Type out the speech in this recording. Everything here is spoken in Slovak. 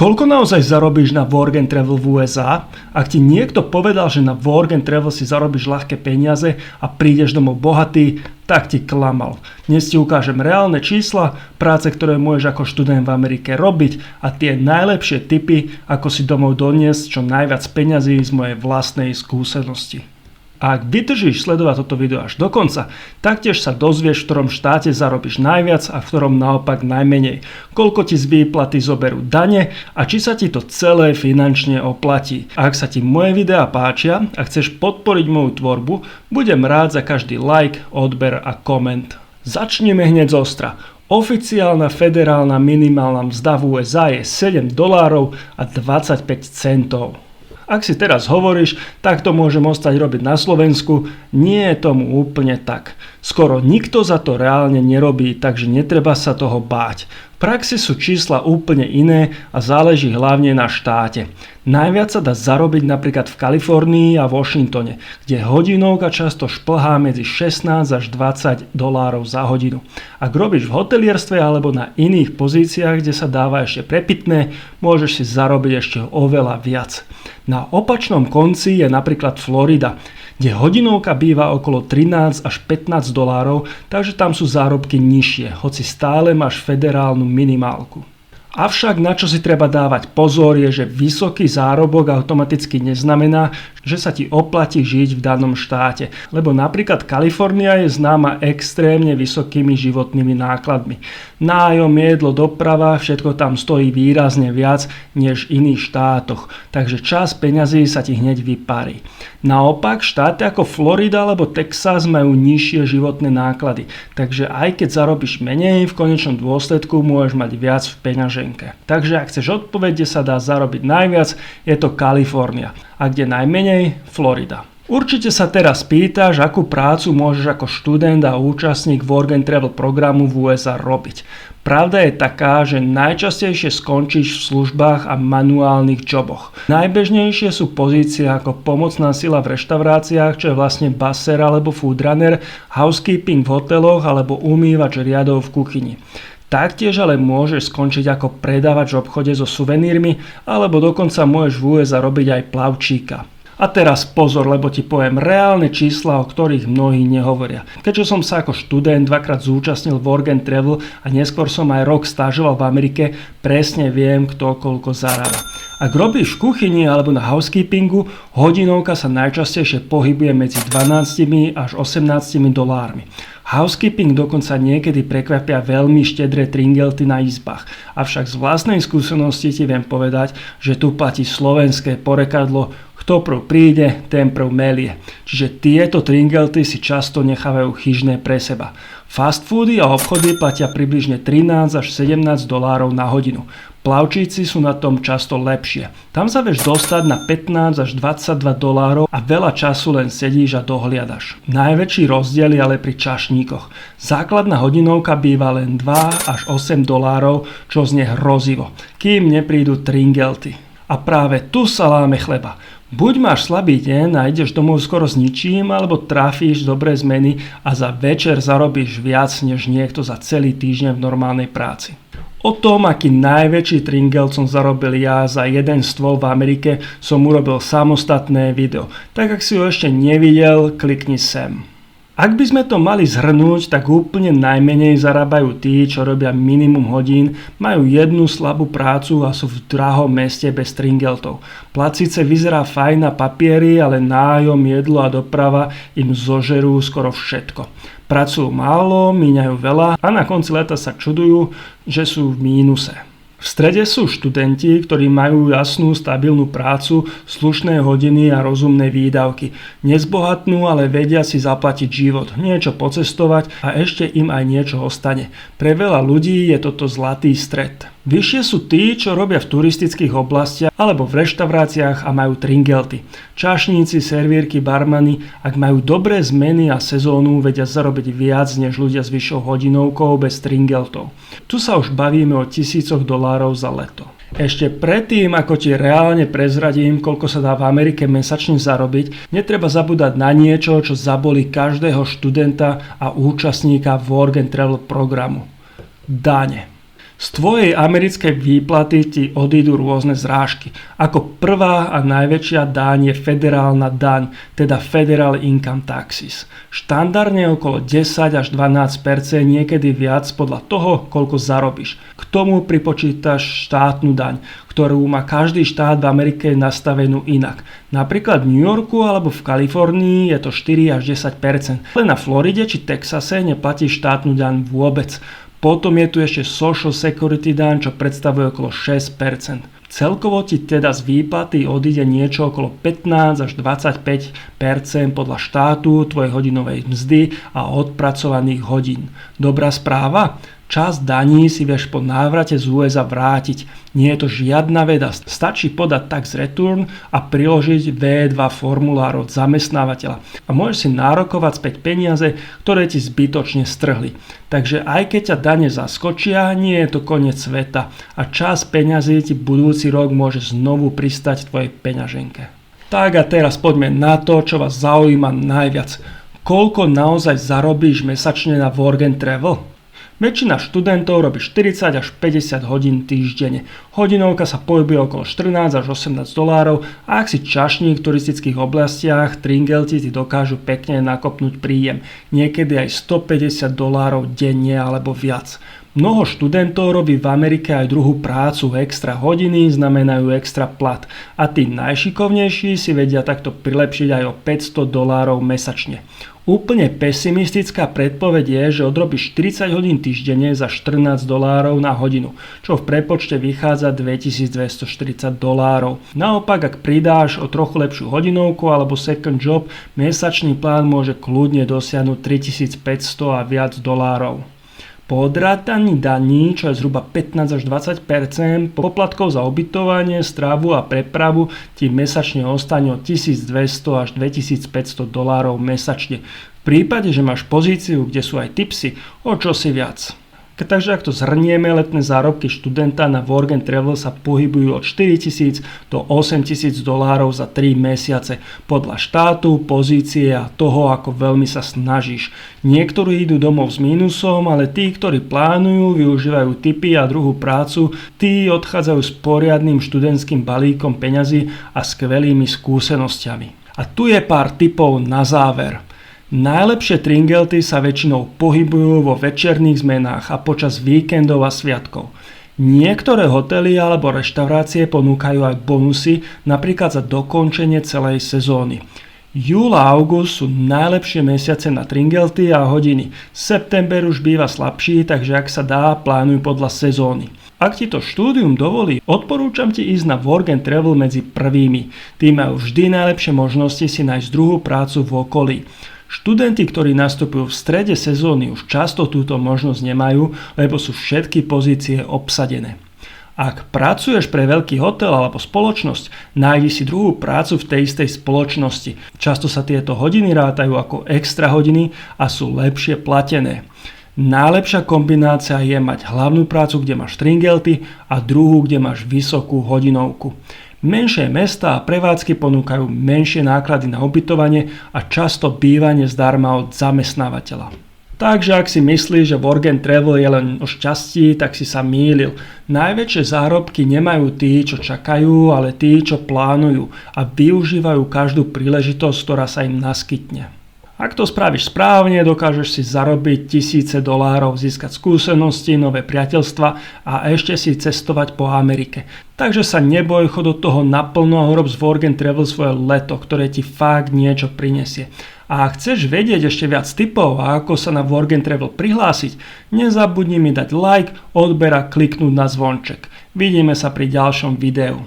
Koľko naozaj zarobíš na Work and Travel v USA? Ak ti niekto povedal, že na Work and Travel si zarobíš ľahké peniaze a prídeš domov bohatý, tak ti klamal. Dnes ti ukážem reálne čísla, práce, ktoré môžeš ako študent v Amerike robiť a tie najlepšie tipy, ako si domov doniesť čo najviac peňazí z mojej vlastnej skúsenosti. A ak vydržíš sledovať toto video až do konca, taktiež sa dozvieš, v ktorom štáte zarobíš najviac a v ktorom naopak najmenej, koľko ti z výplaty zoberú dane a či sa ti to celé finančne oplatí. A ak sa ti moje videá páčia a chceš podporiť moju tvorbu, budem rád za každý like, odber a koment. Začneme hneď z ostra. Oficiálna federálna minimálna mzda v USA je $7 a 25 centov. Ak si teraz hovoríš, tak to môžem ostať robiť na Slovensku, nie je tomu úplne tak. Skoro nikto za to reálne nerobí, takže netreba sa toho báť. V praxi sú čísla úplne iné a záleží hlavne na štáte. Najviac sa dá zarobiť napríklad v Kalifornii a Washingtone, kde hodinovka často šplhá medzi $16 až $20 za hodinu. Ak robíš v hotelierstve alebo na iných pozíciách, kde sa dáva ešte prepitné, môžeš si zarobiť ešte oveľa viac. Na opačnom konci je napríklad Florida, kde hodinovka býva okolo $13 až $15, takže tam sú zárobky nižšie, hoci stále máš federálnu minimálku. Avšak na čo si treba dávať pozor je, že vysoký zárobok automaticky neznamená, že sa ti oplatí žiť v danom štáte, lebo napríklad Kalifornia je známa extrémne vysokými životnými nákladmi. Nájom, jedlo, doprava, všetko tam stojí výrazne viac než v iných štátoch, takže časť peňazí sa ti hneď vyparí. Naopak štáty ako Florida alebo Texas majú nižšie životné náklady, takže aj keď zarobíš menej, v konečnom dôsledku môžeš mať viac v peňaženke. Takže ak chceš odpoveď, kde sa dá zarobiť najviac, je to Kalifornia a kde najmenej Florida. Určite sa teraz pýtaš, akú prácu môžeš ako študent a účastník Work and Travel programu v USA robiť. Pravda je taká, že najčastejšie skončíš v službách a manuálnych joboch. Najbežnejšie sú pozície ako pomocná sila v reštauráciách, čo je vlastne busser alebo foodrunner, housekeeping v hoteloch alebo umývač riadov v kuchyni. Taktiež ale môžeš skončiť ako predávač v obchode so suvenírmi alebo dokonca môžeš v USA robiť aj plavčíka. A teraz pozor, lebo ti poviem reálne čísla, o ktorých mnohí nehovoria. Keďže som sa ako študent dvakrát zúčastnil Work and Travel a neskôr som aj rok stážoval v Amerike, presne viem, kto koľko zarába. Ak robíš v kuchyni alebo na housekeepingu, hodinovka sa najčastejšie pohybuje medzi 12 až 18 dolármi. Housekeeping dokonca niekedy prekvapia veľmi štedré tringelty na izbách. Avšak z vlastnej skúsenosti ti viem povedať, že tu platí slovenské porekadlo: kto prv príde, ten prv melie. Čiže tieto tringelty si často nechávajú chyžné pre seba. Fast foody a obchody platia približne $13 až $17 na hodinu. Plavčíci sú na tom často lepšie. Tam sa vieš dostať na $15 až $22 a veľa času len sedíš a dohliadaš. Najväčší rozdiel je ale pri čašníkoch. Základná hodinovka býva len $2 až $8, čo znie hrozivo, kým neprídu tringelty. A práve tu sa láme chleba. Buď máš slabý deň a ideš domov skoro s ničím, alebo trafíš dobré zmeny a za večer zarobíš viac než niekto za celý týždeň v normálnej práci. O tom, aký najväčší tringel som zarobil ja za jeden stôl v Amerike, som urobil samostatné video. Tak ak si ho ešte nevidel, klikni sem. Ak by sme to mali zhrnúť, tak úplne najmenej zarábajú tí, čo robia minimum hodín, majú jednu slabú prácu a sú v drahom meste bez tringeltov. Plat síce vyzerá fajn na papieri, ale nájom, jedlo a doprava im zožerú skoro všetko. Pracujú málo, míňajú veľa a na konci leta sa čudujú, že sú v mínuse. V strede sú študenti, ktorí majú jasnú, stabilnú prácu, slušné hodiny a rozumné výdavky. Nezbohatnú, ale vedia si zaplatiť život, niečo pocestovať a ešte im aj niečo ostane. Pre veľa ľudí je toto zlatý stred. Vyššie sú tí, čo robia v turistických oblastiach alebo v reštauráciách a majú tringelty. Čašníci, servírky, barmani, ak majú dobré zmeny a sezónu, vedia zarobiť viac než ľudia s vyššou hodinovkou bez tringeltov. Tu sa už bavíme o $1000 za leto. Ešte predtým, ako ti reálne prezradím, koľko sa dá v Amerike mesačne zarobiť, netreba zabúdať na niečo, čo zabolí každého študenta a účastníka Work and Travel programu. Dane. Z tvojej americkej výplaty ti odídu rôzne zrážky. Ako prvá a najväčšia daň je federálna daň, teda Federal Income Taxes. Štandardne okolo 10 až 12%, niekedy viac podľa toho, koľko zarobíš. K tomu pripočítaš štátnu daň, ktorú má každý štát v Amerike nastavenú inak. Napríklad v New Yorku alebo v Kalifornii je to 4 až 10%. Ale na Floride či Texase neplatíš štátnu daň vôbec. Potom je tu ešte Social Security daň, čo predstavuje okolo 6%. Celkovo ti teda z výplaty odíde niečo okolo 15 až 25% podľa štátu, tvojej hodinovej mzdy a odpracovaných hodín. Dobrá správa? Časť daní si vieš po návrate z USA vrátiť. Nie je to žiadna veda. Stačí podať tax return a priložiť V2 formulár od zamestnávateľa. A môžeš si nárokovať späť peniaze, ktoré ti zbytočne strhli. Takže aj keď ťa dane zaskočia, nie je to koniec sveta. A časť peňazí ti budúci rok môže znovu pristať v tvojej peňaženke. Tak a teraz poďme na to, čo vás zaujíma najviac. Koľko naozaj zarobíš mesačne na Work and Travel? Väčšina študentov robí 40 až 50 hodín týždenne. Hodinovka sa pohybuje okolo 14 až 18 dolárov a ak si čašník v turistických oblastiach, tringelti ti dokážu pekne nakopnúť príjem. Niekedy aj 150 dolárov denne alebo viac. Mnoho študentov robí v Amerike aj druhú prácu, extra hodiny znamenajú extra plat a tí najšikovnejší si vedia takto prilepšiť aj o 500 dolárov mesačne. Úplne pesimistická predpoveď je, že odrobíš 40 hodín týždenne za 14 dolárov na hodinu, čo v prepočte vychádza 2240 dolárov. Naopak, ak pridáš o trochu lepšiu hodinovku alebo second job, mesačný plán môže kľudne dosiahnuť 3500 a viac dolárov. Po odrátaní daní, čo je zhruba 15 až 20%, poplatkov za ubytovanie, stravu a prepravu ti mesačne ostane od 1200 až 2500 dolárov mesačne. V prípade, že máš pozíciu, kde sú aj tipsy, o čosi viac. Takže ak to zhrnieme, letné zárobky študenta na Work and Travel sa pohybujú od 4000 do 8000 dolárov za 3 mesiace podľa štátu, pozície a toho, ako veľmi sa snažíš. Niektorí idú domov s mínusom, ale tí, ktorí plánujú, využívajú tipy a druhú prácu, tí odchádzajú s poriadnym študentským balíkom peňazí a skvelými skúsenosťami. A tu je pár tipov na záver. Najlepšie tringelty sa väčšinou pohybujú vo večerných zmenách a počas víkendov a sviatkov. Niektoré hotely alebo reštaurácie ponúkajú aj bonusy, napríklad za dokončenie celej sezóny. Júl a august sú najlepšie mesiace na tringelty a hodiny. September už býva slabší, takže ak sa dá, plánuj podľa sezóny. Ak ti to štúdium dovolí, odporúčam ti ísť na Work and Travel medzi prvými. Tí majú vždy najlepšie možnosti si nájsť druhú prácu v okolí. Študenti, ktorí nastupujú v strede sezóny, už často túto možnosť nemajú, lebo sú všetky pozície obsadené. Ak pracuješ pre veľký hotel alebo spoločnosť, nájdi si druhú prácu v tej istej spoločnosti. Často sa tieto hodiny rátajú ako extra hodiny a sú lepšie platené. Najlepšia kombinácia je mať hlavnú prácu, kde máš tringelty a druhú, kde máš vysokú hodinovku. Menšie mestá a prevádzky ponúkajú menšie náklady na ubytovanie a často bývanie zdarma od zamestnávateľa. Takže ak si myslíš, že Work and Travel je len o šťastí, tak si sa mýlil. Najväčšie zárobky nemajú tí, čo čakajú, ale tí, čo plánujú a využívajú každú príležitosť, ktorá sa im naskytne. Ak to spravíš správne, dokážeš si zarobiť tisíce dolárov, získať skúsenosti, nové priateľstva a ešte si cestovať po Amerike. Takže sa neboj, chod do toho naplno a urob z Work and Travel svoje leto, ktoré ti fakt niečo prinesie. A ak chceš vedieť ešte viac tipov a ako sa na Work and Travel prihlásiť, nezabudni mi dať like, odber a kliknúť na zvonček. Vidíme sa pri ďalšom videu.